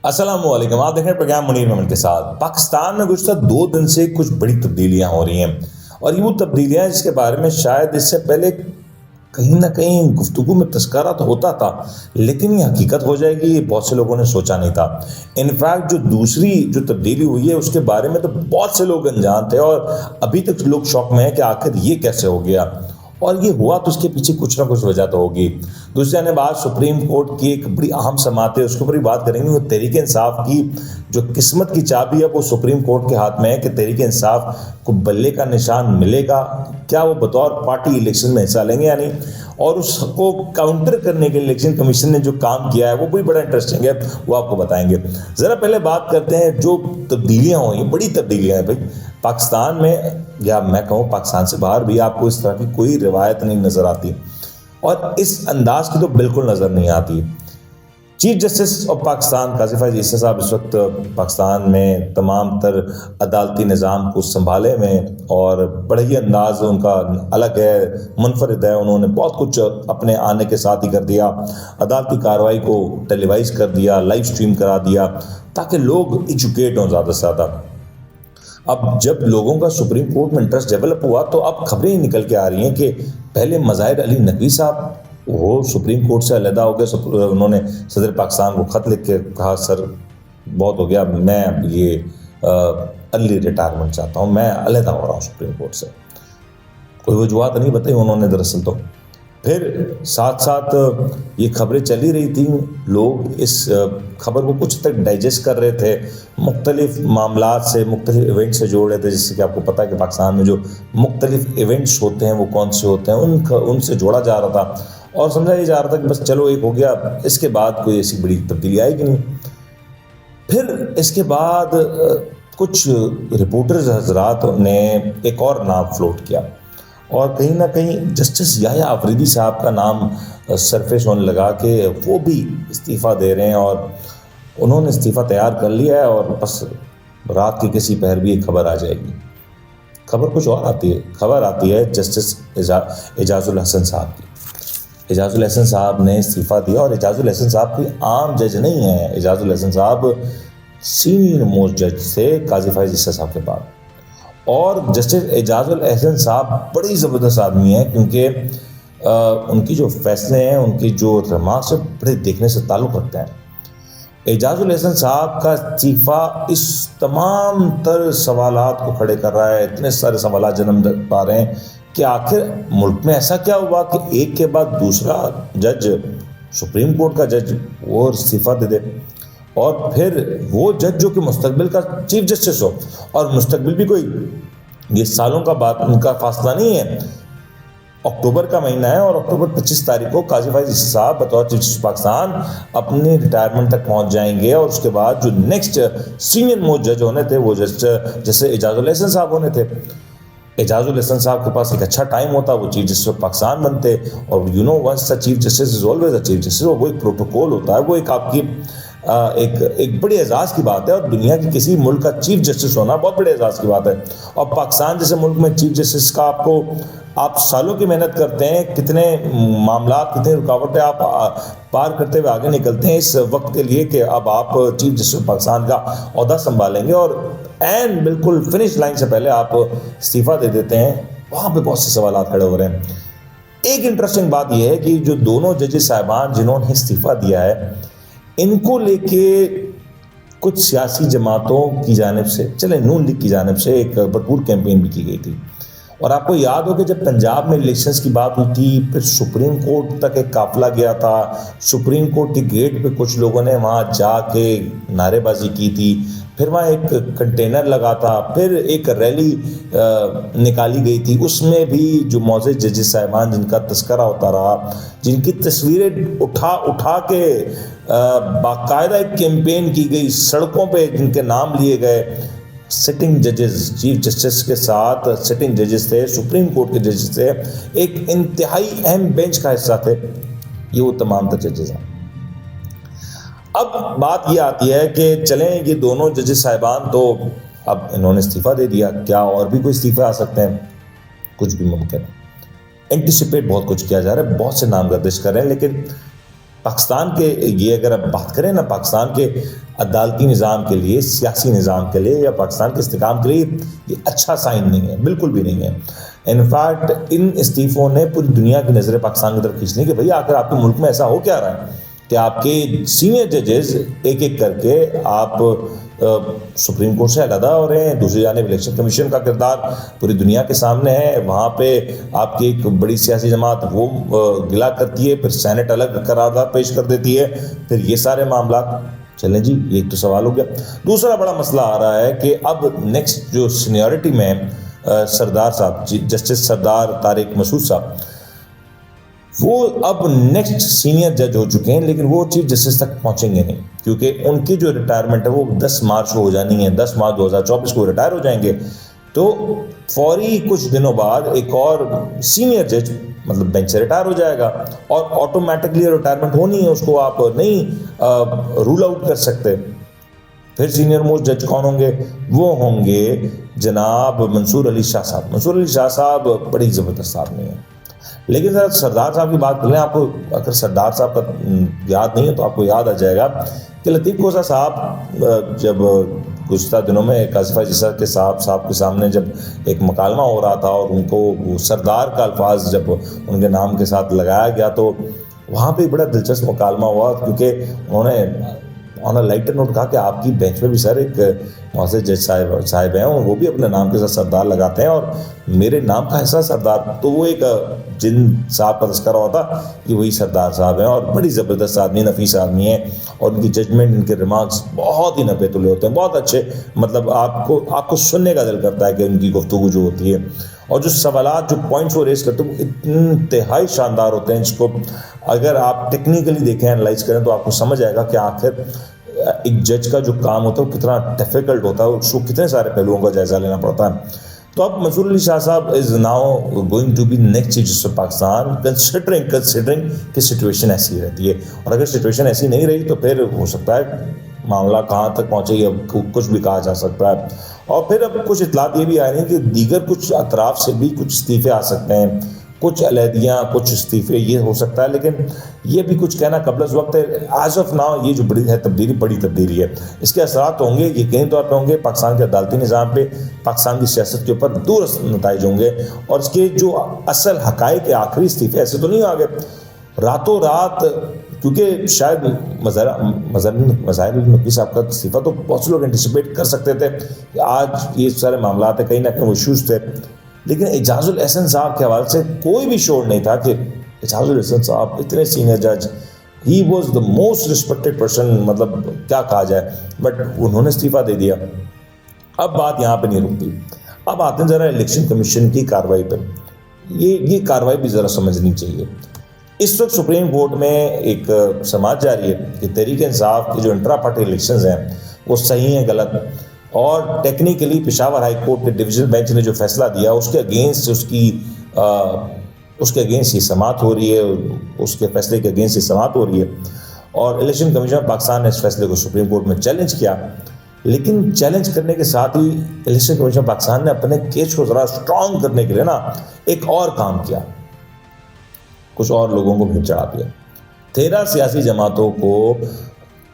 अस्सलामुअलैकुम। आप देख रहे हैं प्रोग्राम मुनीर मोहम्मद के साथ। पाकिस्तान में गुज़श्ता 2 दिन से कुछ बड़ी तब्दीलियां हो रही हैं और ये वो तब्दीलियां जिसके बारे में शायद इससे पहले कहीं ना कहीं गुफ्तगू में तस्करा तो होता था, लेकिन ये हकीकत हो जाएगी ये बहुत से लोगों ने सोचा नहीं था। इनफैक्ट जो दूसरी जो तब्दीली हुई है उसके बारे में तो बहुत से लोग अनजान थे और अभी तक लोग शौक में हैं कि आखिर ये कैसे हो गया, और ये हुआ तो उसके पीछे कुछ ना कुछ वजह तो होगी। दूसरे ने बात सुप्रीम कोर्ट की एक बड़ी अहम समात है, उसके ऊपर ही बात करेंगे। वो तहरीक इंसाफ की जो किस्मत की चाबी है वो सुप्रीम कोर्ट के हाथ में है कि तहरीक इंसाफ को बल्ले का निशान मिलेगा, क्या वो बतौर पार्टी इलेक्शन में हिस्सा लेंगे या नहीं, और उसको काउंटर करने के लिए इलेक्शन कमीशन ने जो काम किया है वो भी बड़ा इंटरेस्टिंग है, वो आपको बताएंगे। ज़रा पहले बात करते हैं जो तब्दीलियाँ हुई, बड़ी तब्दीलियाँ हैं भाई पाकिस्तान में, या मैं कहूँ पाकिस्तान से बाहर भी आपको इस तरह की कोई रिवायत नहीं नज़र आती और इस अंदाज की तो बिल्कुल नज़र नहीं आती। चीफ जस्टिस ऑफ पाकिस्तान काजी फैज़ ईसा साहब इस वक्त पाकिस्तान में तमाम तर अदालती निज़ाम को संभाले में, और बड़े ही अंदाज उनका अलग है, मुनफरिद है। उन्होंने बहुत कुछ अपने आने के साथ ही कर दिया, अदालती कार्रवाई को टेलीवाइज कर दिया, लाइव स्ट्रीम करा दिया ताकि लोग एजुकेट हों ज़्यादा से ज़्यादा। अब जब लोगों का सुप्रीम कोर्ट में इंटरेस्ट डेवलप हुआ तो अब खबरें ही निकल के आ रही हैं कि पहले मज़ाहिर अली नकवी साहब वो सुप्रीम कोर्ट से अलहदा हो गए। उन्होंने सदर पाकिस्तान को ख़त लिख के कहा, सर बहुत हो गया, मैं ये अर्ली रिटायरमेंट चाहता हूँ, मैं अलहदा हो रहा हूँ सुप्रीम कोर्ट से। कोई वजूहत नहीं बताई उन्होंने दरअसल। तो फिर साथ साथ ये खबरें चली रही थी, लोग इस खबर को कुछ तक डाइजेस्ट कर रहे थे, मुख्तलिफ मामलात से, मुख्तलिफ इवेंट से जोड़ रहे थे। जैसे कि आपको पता है कि पाकिस्तान में जो मुख्तलिफ इवेंट्स होते हैं वो कौन से होते हैं, उनसे जोड़ा जा रहा था और समझा ये जा रहा था कि बस चलो एक हो गया, इसके बाद कोई ऐसी बड़ी तब्दीली आएगी नहीं। फिर इसके बाद कुछ रिपोर्टर्स हजरात ने एक और नाम फ्लोट किया और कहीं ना कहीं जस्टिस याह्या अफरीदी साहब का नाम सरफेस होने लगा कि वो भी इस्तीफ़ा दे रहे हैं, और उन्होंने इस्तीफ़ा तैयार कर लिया है और बस रात के किसी पहर भी एक खबर आ जाएगी। खबर कुछ और आती है, खबर आती है जस्टिस एजाजुल हसन साहब की। एजाजुल हसन साहब ने इस्तीफ़ा दिया और एजाजुल हसन साहब कोई आम जज नहीं है। एजाजुल हसन साहब सीनियर मोस्ट जज थे काजी फैज़ ईसा साहब के बाद, और जस्टिस एजाजुल एहसन साहब बड़ी ज़बरदस्त आदमी हैं क्योंकि उनकी जो फैसले हैं, उनकी जो रमाक से बड़े देखने से ताल्लुक़ रखते हैं। एजाजुल एहसन साहब का इस्तीफ़ा इस तमाम तर सवालात को खड़े कर रहा है, इतने सारे सवालात जन्म पा रहे हैं कि आखिर मुल्क में ऐसा क्या हुआ कि एक के बाद दूसरा जज, सुप्रीम कोर्ट का जज, वो इस्तीफ़ा दे दे, और फिर वो जज जो कि मुस्तकबिल का चीफ जस्टिस हो, और मुस्तकबिल भी कोई ये सालों का बात उनका फासला नहीं है, अक्टूबर का महीना है और अक्टूबर 25 तारीख को काजी फैज़ ईसा साहब बतौर चीफ जस्टिस पाकिस्तान अपनी रिटायरमेंट तक पहुंच जाएंगे, और उसके बाद जो नेक्स्ट सीनियर मोस्ट जज होने थे वो जैसे एजाजुल एहसन साहब होने थे। एजाजुल एहसन साहब के पास एक अच्छा टाइम होता, वो चीफ जस्टिस ऑफ पाकिस्तान बनते, और you know once the chief justice is always the chief justice, वो एक प्रोटोकॉल होता है, वो एक आपकी एक बड़े एजाज़ की बात है, और दुनिया के किसी मुल्क का चीफ जस्टिस होना बहुत बड़े एजाज़ की बात है। और पाकिस्तान जैसे मुल्क में चीफ जस्टिस का आप सालों की मेहनत करते हैं, कितने मामला, कितनी रुकावटें आप पार करते हुए आगे निकलते हैं इस वक्त के लिए कि अब आप चीफ जस्टिस पाकिस्तान का ओहदा संभालेंगे, और एन बिल्कुल फिनिश लाइन से पहले आप इस्तीफ़ा दे देते हैं। वहाँ पे बहुत से सवाल खड़े हो रहे हैं। एक इंटरेस्टिंग बात यह है कि जो दोनों जजेस साहिबान जिन्होंने इस्तीफ़ा दिया है, इनको लेके कुछ सियासी जमातों की जानिब से, चले नून लीग की जानिब से एक भरपूर कैंपेन भी की गई थी। और आपको याद हो कि जब पंजाब में इलेक्शंस की बात हुई थी, फिर सुप्रीम कोर्ट तक एक काफिला गया था, सुप्रीम कोर्ट के गेट पे कुछ लोगों ने वहाँ जाके नारेबाजी की थी, फिर वहाँ एक कंटेनर लगा था, फिर एक रैली निकाली गई थी, उसमें भी जो मौजूद जजेस साहिबान जिनका तस्करा होता रहा, जिनकी तस्वीरें उठा के बाकायदा एक कैंपेन की गई, सड़कों पे जिनके नाम लिए गए, सिटिंग जजेस, चीफ जस्टिस के साथ सिटिंग जजेस थे, सुप्रीम कोर्ट के जजेस थे, एक इंतहाई अहम बेंच का हिस्सा थे, ये वो तमाम तर जजेस हैं। अब बात ये आती है कि चलें ये दोनों जजेस साहिबान तो अब इन्होंने इस्तीफ़ा दे दिया, क्या और भी कोई इस्तीफ़ा आ सकते हैं? कुछ भी मुमकिन है। एंटिसिपेट बहुत कुछ किया जा रहा है, बहुत से नाम गर्दिश कर रहे हैं, लेकिन पाकिस्तान के, ये अगर आप बात करें ना, पाकिस्तान के अदालती निज़ाम के लिए, सियासी निज़ाम के लिए या पाकिस्तान के इस्तेहकाम के लिए ये अच्छा साइन नहीं है, बिल्कुल भी नहीं है। इनफैक्ट इन इस्तीफ़ों ने पूरी दुनिया की नज़रें पाकिस्तान की तरफ खींच ली कि भैया आखिर आपके मुल्क में ऐसा हो क्या रहा है कि आपके सीनियर जजेस एक एक करके आप सुप्रीम कोर्ट से अलहदा हो रहे हैं। दूसरी जानिब इलेक्शन कमीशन का किरदार पूरी दुनिया के सामने है, वहाँ पे आपकी एक बड़ी सियासी जमात वो गिला करती है, फिर सेनेट अलग करारदाद पेश कर देती है, फिर ये सारे मामला चलें जी। ये तो सवाल हो गया। दूसरा बड़ा मसला आ रहा है कि अब नेक्स्ट जो सीनियरिटी में सरदार साहब, जस्टिस सरदार तारिक मसूद साहब, वो अब नेक्स्ट सीनियर जज हो चुके हैं, लेकिन वो चीफ जस्टिस तक पहुंचेंगे नहीं, क्योंकि उनकी जो रिटायरमेंट है वो 10 मार्च को हो जानी है। 10 मार्च 2024 को रिटायर हो जाएंगे। तो फौरी कुछ दिनों बाद एक और सीनियर जज मतलब बेंच से रिटायर हो जाएगा और ऑटोमेटिकली रिटायरमेंट होनी है, उसको आप नहीं रूल आउट कर सकते। फिर सीनियर मोस्ट जज कौन होंगे? वो होंगे जनाब मंसूर अली शाह साहब। मंसूर अली शाह साहब बड़ी ज़बरदस्त आदमी है, लेकिन सर सरदार साहब की बात कर लें, आपको अगर सरदार साहब का याद नहीं है तो आपको याद आ जाएगा कि लतीफ़ कोसा साहब जब गुज़श्ता दिनों में कासिफ़ा जिसर के साहब के सामने जब एक मुकालमा हो रहा था और उनको वो सरदार का अल्फाज जब उनके नाम के साथ लगाया गया, तो वहाँ पे बड़ा दिलचस्प मुकालमा हुआ, क्योंकि उन्होंने ऑन अ लाइटर नोट कहा कि आपकी बेंच पे भी सर एक मोअज़्ज़ज़ जज साहिब हैं और वो भी अपने नाम के साथ सरदार लगाते हैं और मेरे नाम का हिस्सा सरदार। तो वो एक जिन साहब का तस्करा होता कि वही सरदार साहब हैं और बड़ी ज़बरदस्त आदमी, नफीस आदमी है और उनकी जजमेंट, इनके रिमार्क्स बहुत ही नपे तुले होते हैं, बहुत अच्छे। मतलब आपको सुनने का दिल करता है कि उनकी गुफ्तगू जो होती है और जो सवालात, जो पॉइंट्स वो रेस करते हैं वो इंतहाई शानदार होते हैं, जिसको अगर आप टेक्निकली देखें, एनालाइज करें तो आपको समझ आएगा कि आखिर एक जज का जो काम होता है वो कितना डिफ़िकल्ट होता है, उसको कितने सारे पहलुओं का जायज़ा लेना पड़ता है। तो अब Mansoor Ali Shah sahab is now going to be next chief justice of Pakistan, considering कि सिचुएशन ऐसी रहती है, और अगर सिचुएशन ऐसी नहीं रही तो फिर हो सकता है मामला कहाँ तक पहुँचे, अब कुछ भी कहा जा सकता है। और फिर अब कुछ इतलात ये भी आ रही हैं कि दीगर कुछ अतराफ़ से भी कुछ इस्तीफ़े आ सकते हैं, कुछ अलहदियाँ, कुछ इस्तीफ़े, ये हो सकता है, लेकिन ये भी कुछ कहना कबल वक्त है। एज ऑफ नाउ ये जो बड़ी है तब्दीली, बड़ी तब्दीली है, इसके असरात होंगे यकीनी तौर पर होंगे पाकिस्तान के अदालती निज़ाम पे, पाकिस्तान की सियासत के ऊपर दूरअंदेश नताइज होंगे। और इसके जो असल हक़ाइक़ के आखिरी इस्तीफ़े ऐसे तो नहीं आ गए रातों रात, क्योंकि शायद मज़ाहिर नकवी साहब का इस्तीफ़ा तो बहुत से लोग एंटिसिपेट कर सकते थे कि आज ये सारे मामला है, कहीं ना कहीं वो इशूज़ थे, लेकिन एजाजुल एहसन साहब के हवाले से कोई भी शोर नहीं था कि एजाजुल एहसन साहब इतने सीनियर जज, he was the most respected person, मतलब क्या कहा जाए, बट उन्होंने इस्तीफ़ा दे दिया। अब बात यहाँ पे नहीं रुकती, अब आते हैं ज़रा इलेक्शन कमीशन की कार्रवाई पर। ये कार्रवाई भी ज़रा समझनी चाहिए। इस वक्त सुप्रीम कोर्ट में एक समाअत जारी है कि तहरीक इंसाफ के जो इंट्रा पार्टी इलेक्शंस हैं वो सही हैं गलत, और टेक्निकली पेशावर हाई कोर्ट के डिवीजन बेंच ने जो फैसला दिया उसके अगेंस्ट उसके अगेंस्ट ये समाअत हो रही है, उसके फैसले के अगेंस्ट ये समाअत हो रही है। और इलेक्शन कमीशन ऑफ पाकिस्तान ने इस फैसले को सुप्रीम कोर्ट में चैलेंज किया, लेकिन चैलेंज करने के साथ ही इलेक्शन कमीशन ऑफ पाकिस्तान ने अपने केस को ज़रा स्ट्रॉन्ग करने के लिए ना एक और काम किया, कुछ और लोगों को भी चढ़ा दिया। 13 सियासी जमातों को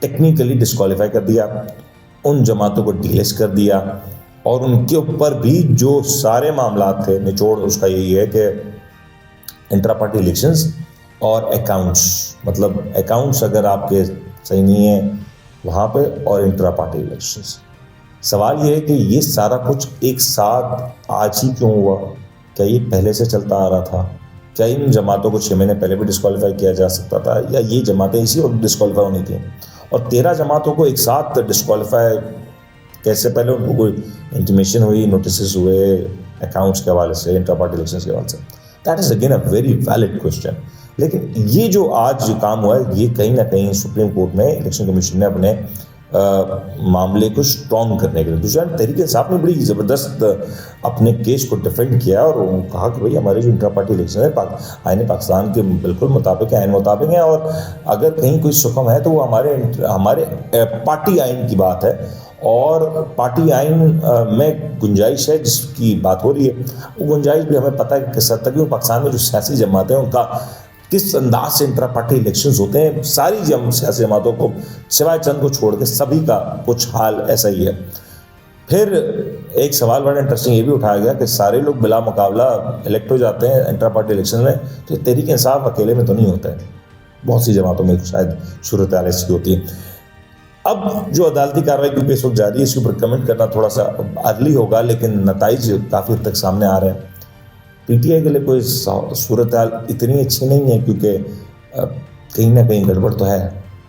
टेक्निकली डिस्क्वालीफाई कर दिया, उन जमातों को डिलिस्ट कर दिया, और उनके ऊपर भी जो सारे मामला थे, निचोड़ उसका यही है कि इंट्रा पार्टी इलेक्शंस और अकाउंट्स, मतलब अकाउंट्स अगर आपके सही नहीं है वहाँ पे, और इंट्रा पार्टी इलेक्शंस। सवाल ये है कि ये सारा कुछ एक साथ आज ही क्यों हुआ? क्या ये पहले से चलता आ रहा था? क्या इन जमातों को 6 महीने पहले भी डिस्क्वालीफाई किया जा सकता था, या ये जमातें इसी वक्त डिस्क्वालीफाई होनी थी? और 13 जमातों को एक साथ डिस्क्वालीफाई कैसे? पहले उनको कोई इंटीमेशन हुई, नोटिस हुए अकाउंट्स के हवाले से, इंट्रा पार्टी इलेक्शंस के हवाले से? That is again a very valid question. लेकिन ये जो आज काम हुआ है, ये कहीं ना कहीं सुप्रीम कोर्ट में इलेक्शन कमीशन ने अपने मामले को स्ट्रॉन्ग करने के लिए, दूसरा तहरीक इंसाफ ने बड़ी ज़बरदस्त अपने केस को डिफेंड किया और कहा कि भाई हमारे जो इंट्रा पार्टी इलेक्शन है आईन पाकिस्तान के बिल्कुल मुताबिक है, आइन मुताबिक है, और अगर कहीं कोई सुकम है तो वो हमारे पार्टी आइन की बात है, और पार्टी आइन में गुंजाइश है जिसकी बात हो रही है, वो गुंजाइश भी हमें पता है कि किस हद तक पाकिस्तान में जो सियासी जमातें हैं उनका किस अंदाज से इंट्रा पार्टी इलेक्शंस होते हैं, सारी सियासी जमातों को सिवाय चंद को छोड़ के सभी का कुछ हाल ऐसा ही है। फिर एक सवाल बड़ा इंटरेस्टिंग ये भी उठाया गया कि सारे लोग बिला मुकाबला इलेक्ट हो जाते हैं इंट्रा पार्टी इलेक्शन में, तो तहरीक इंसाफ अकेले में तो नहीं होता है, बहुत सी जमातों में शायद सूरत हाल ऐसी होती है। अब जो अदालती कार्रवाई क्योंकि इस वक्त जारी है, इसके ऊपर कमेंट करना थोड़ा सा अर्ली होगा, लेकिन नताइज काफ़ी हद तक सामने आ रहे हैं। पीटीआई के लिए कोई सूरत हाल इतनी अच्छी नहीं है, क्योंकि कहीं ना कहीं गड़बड़ तो है,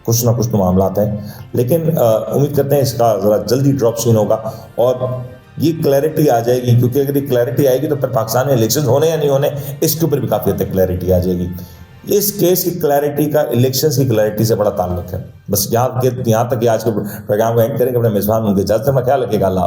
कुछ ना कुछ तो मामला हैं, लेकिन उम्मीद करते हैं इसका ज़रा जल्दी ड्रॉप सीन होगा और ये क्लैरिटी आ जाएगी, क्योंकि अगर ये क्लैरिटी आएगी तो फिर पाकिस्तान में इलेक्शन होने या नहीं होने इसके ऊपर भी काफ़ी हद तक क्लैरिटी आ जाएगी। इस केस की क्लैरिटी का इलेक्शंस की क्लैरिटी से बड़ा ताल्लुक है। बस यहाँ तक कि आज के प्रोग्राम को एंड करेंगे, अपने मेजबान उनके इजाज़त में ख्याल रखिएगा। अल्लाह।